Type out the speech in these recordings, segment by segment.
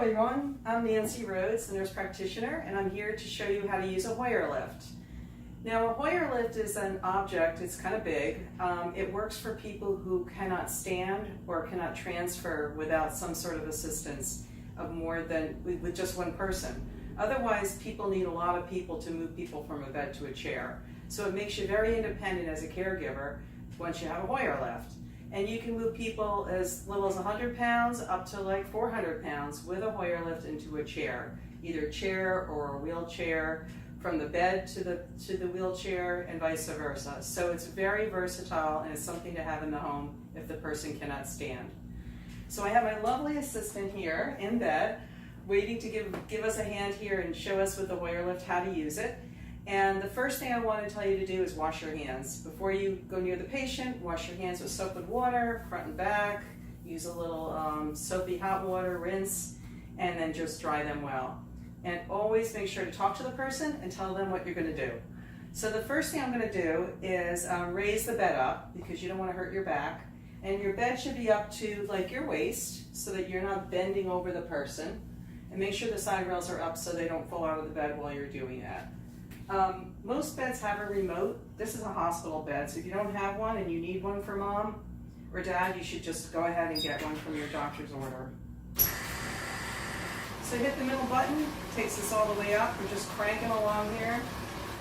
everyone, I'm Nancy Rhodes, the nurse practitioner, and I'm here to show you how to use a Hoyer lift. Now, a Hoyer lift is an object, it's kind of big. It works for people who cannot stand or cannot transfer without some sort of assistance of more than with just one person. Otherwise, people need a lot of people to move people from a bed to a chair. So it makes you very independent as a caregiver once you have a Hoyer lift. And you can move people as little as 100 pounds up to like 400 pounds with a Hoyer lift into a chair, either a chair or a wheelchair, from the bed to the wheelchair and vice versa. So it's very versatile and it's something to have in the home if the person cannot stand. So I have my lovely assistant here in bed, waiting to give us a hand here and show us with the Hoyer lift how to use it. And the first thing I want to tell you to do is wash your hands. Before you go near the patient, wash your hands with soap and water, front and back. Use a little soapy hot water, rinse, and then just dry them well. And always make sure to talk to the person and tell them what you're going to do. So the first thing I'm going to do is raise the bed up because you don't want to hurt your back. And your bed should be up to like your waist so that you're not bending over the person. And make sure the side rails are up so they don't fall out of the bed while you're doing that. Most beds have a remote. This is a hospital bed, so if you don't have one and you need one for mom or dad, you should just go ahead and get one from your doctor's order. So hit the middle button, takes us all the way up. We're just cranking along here.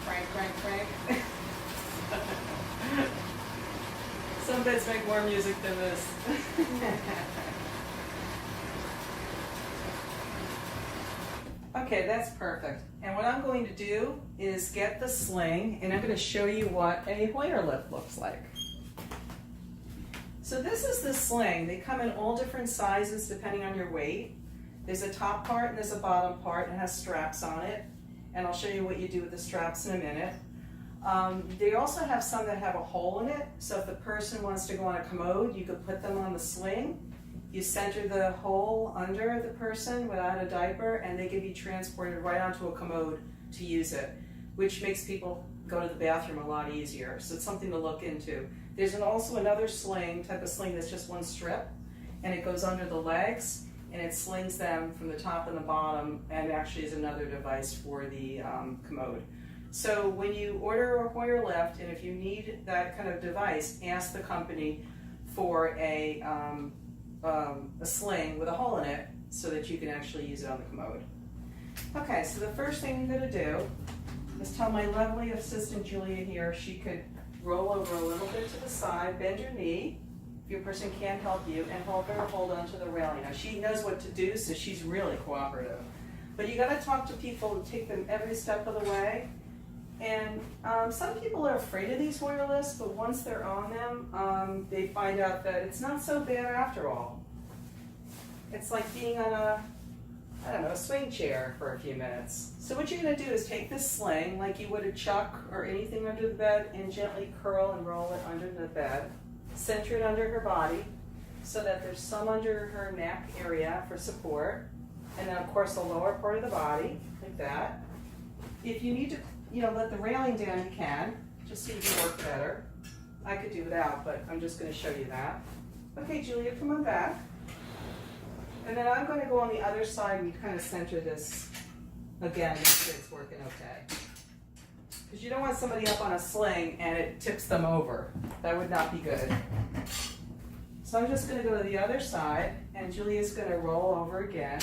Crank, crank, crank. Some beds make more music than this. Okay, that's perfect. And what I'm going to do is get the sling, and I'm going to show you what a Hoyer lift looks like. So this is the sling. They come in all different sizes depending on your weight. There's a top part and there's a bottom part, and it has straps on it. And I'll show you what you do with the straps in a minute. They also have some that have a hole in it, so if the person wants to go on a commode, you could put them on the sling. You center the hole under the person without a diaper, and they can be transported right onto a commode to use it, which makes people go to the bathroom a lot easier. So it's something to look into. There's also another type of sling that's just one strip, and it goes under the legs, and it slings them from the top and the bottom, and actually is another device for the commode. So when you order a Hoyer lift, and if you need that kind of device, ask the company for a sling with a hole in it so that you can actually use it on the commode. Okay, so the first thing I'm going to do is tell my lovely assistant Julia here she could roll over a little bit to the side, bend your knee if your person can't help you, and hold onto the railing. Now she knows what to do, so she's really cooperative. But you got to talk to people and take them every step of the way. And some people are afraid of these Hoyer lifts, but once they're on them, they find out that it's not so bad after all. It's like being on a swing chair for a few minutes. So what you're going to do is take this sling like you would a chuck or anything under the bed and gently curl and roll it under the bed. Center it under her body so that there's some under her neck area for support. And then of course the lower part of the body, like that. If you need to let the railing down, you can, just so you can work better. I could do without, but I'm just going to show you that. Okay, Julia, come on back. And then I'm going to go on the other side and kind of center this again, make sure it's working okay. Because you don't want somebody up on a sling and it tips them over. That would not be good. So I'm just going to go to the other side, and Julia's going to roll over again,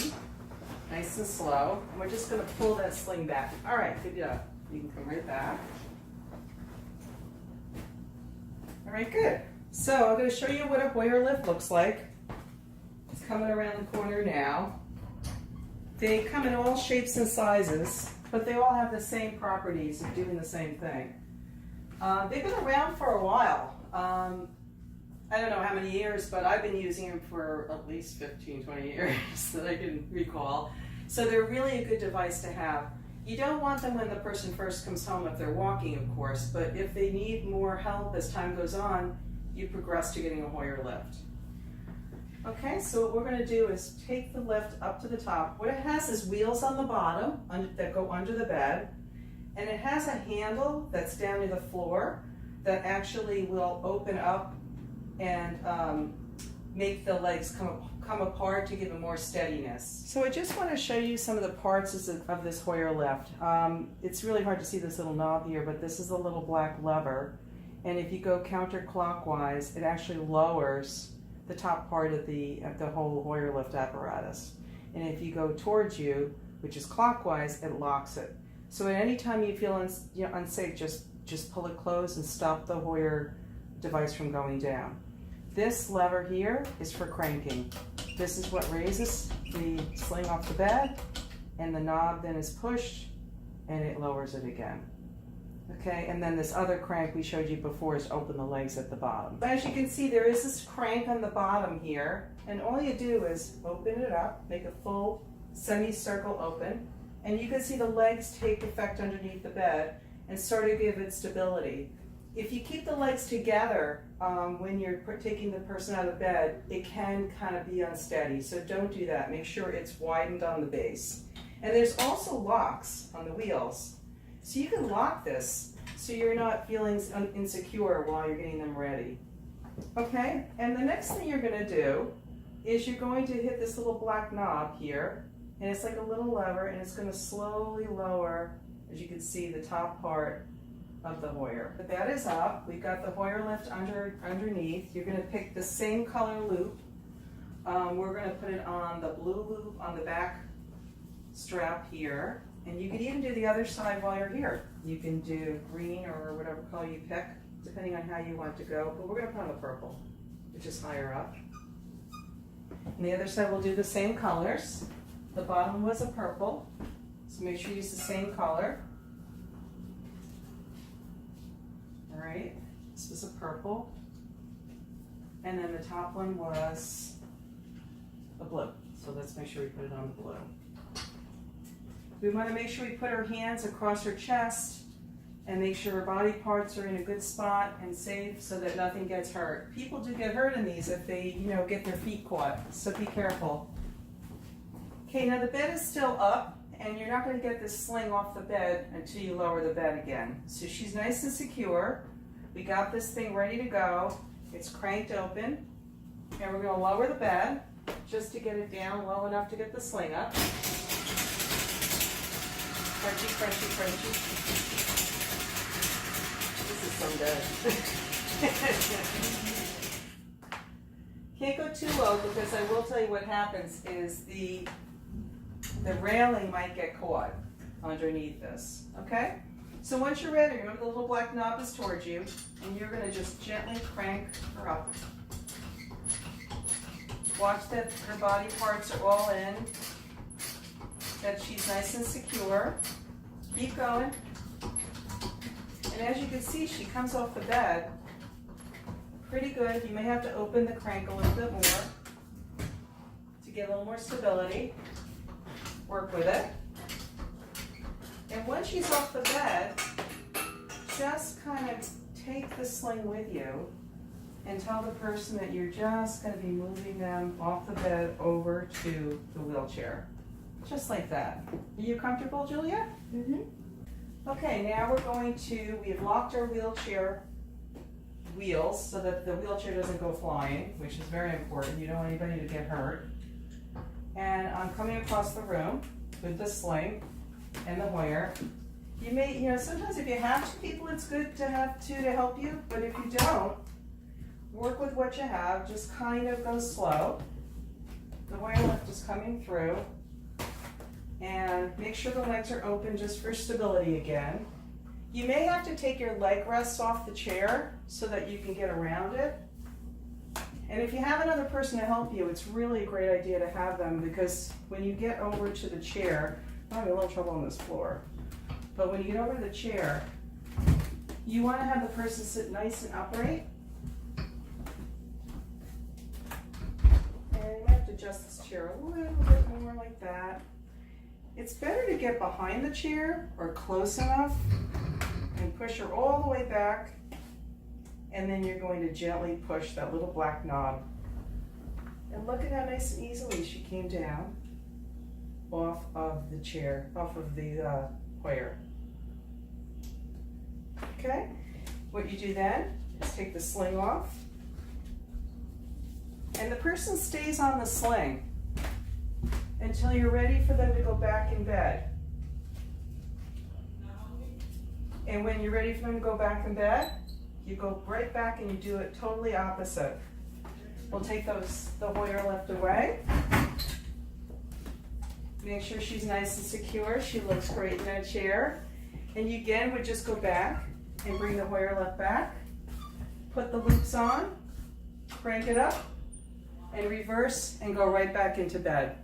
nice and slow. And we're just going to pull that sling back. All right, good job. You can come right back. All right, good. So I'm going to show you what a Hoyer lift looks like. It's coming around the corner now. They come in all shapes and sizes, but they all have the same properties of doing the same thing. They've been around for a while. I don't know how many years, but I've been using them for at least 15, 20 years that I can recall. So they're really a good device to have. You don't want them when the person first comes home if they're walking, of course, but if they need more help as time goes on, you progress to getting a Hoyer lift. Okay, so what we're going to do is take the lift up to the top. What it has is wheels on the bottom that go under the bed, and it has a handle that's down near the floor that actually will open up and make the legs come apart to give it more steadiness. So I just want to show you some of the parts of this Hoyer lift. It's really hard to see this little knob here, but this is the little black lever. And if you go counterclockwise, it actually lowers the top part of the whole Hoyer lift apparatus. And if you go towards you, which is clockwise, it locks it. So at any time you feel unsafe, just pull it closed and stop the Hoyer device from going down. This lever here is for cranking. This is what raises the sling off the bed, and the knob then is pushed and it lowers it again. Okay, and then this other crank we showed you before is open the legs at the bottom. As you can see, there is this crank on the bottom here, and all you do is open it up, make a full semicircle open, and you can see the legs take effect underneath the bed and sort of give it stability. If you keep the legs together when you're taking the person out of bed, it can kind of be unsteady, so don't do that. Make sure it's widened on the base. And there's also locks on the wheels. So you can lock this so you're not feeling insecure while you're getting them ready. Okay, and the next thing you're going to do is you're going to hit this little black knob here, and it's like a little lever, and it's going to slowly lower, as you can see, the top part of the Hoyer. The bed is up. We've got the Hoyer lift underneath. You're going to pick the same color loop. We're going to put it on the blue loop on the back strap here. And you can even do the other side while you're here. You can do green or whatever color you pick, depending on how you want to go. But we're going to put on the purple, which is higher up. And the other side we'll do the same colors. The bottom was a purple, so make sure you use the same color. All right, this was a purple. And then the top one was a blue. So let's make sure we put it on the blue. We want to make sure we put our hands across her chest and make sure her body parts are in a good spot and safe so that nothing gets hurt. People do get hurt in these if they, get their feet caught, so be careful. Okay, now the bed is still up, and you're not going to get this sling off the bed until you lower the bed again. So she's nice and secure. We got this thing ready to go. It's cranked open, and we're going to lower the bed just to get it down low enough to get the sling up. Crunchy, crunchy, crunchy. This is so good. Can't go too low because I will tell you what happens is the railing might get caught underneath this, okay? So once you're ready, remember the little black knob is towards you, and you're going to just gently crank her up. Watch that her body parts are all in, that she's nice and secure. Keep going. And as you can see, she comes off the bed pretty good. You may have to open the crank a little bit more to get a little more stability. Work with it. And once she's off the bed, just kind of take the sling with you and tell the person that you're just going to be moving them off the bed over to the wheelchair. Just like that. Are you comfortable, Julia? Mm-hmm. Okay, now we have locked our wheelchair wheels so that the wheelchair doesn't go flying, which is very important. You don't want anybody to get hurt. And I'm coming across the room with the sling and the Hoyer. You may, sometimes if you have two people, it's good to have two to help you, but if you don't, work with what you have. Just kind of go slow. The Hoyer lift is coming through. And make sure the legs are open just for stability again. You may have to take your leg rests off the chair so that you can get around it. And if you have another person to help you, it's really a great idea to have them, because when you get over to the chair, I'm having a little trouble on this floor, but when you get over to the chair, you want to have the person sit nice and upright. And you might have to adjust this chair a little bit more like that. It's better to get behind the chair or close enough and push her all the way back, and then you're going to gently push that little black knob. And look at how nice and easily she came down off of the chair, off of the Hoyer. Okay, what you do then is take the sling off, And the person stays on the sling until you're ready for them to go back in bed. And when you're ready for them to go back in bed, you go right back and you do it totally opposite. We'll take the Hoyer lift away. Make sure she's nice and secure. She looks great in that chair. And you again would just go back and bring the Hoyer lift back. Put the loops on, crank it up, and reverse and go right back into bed.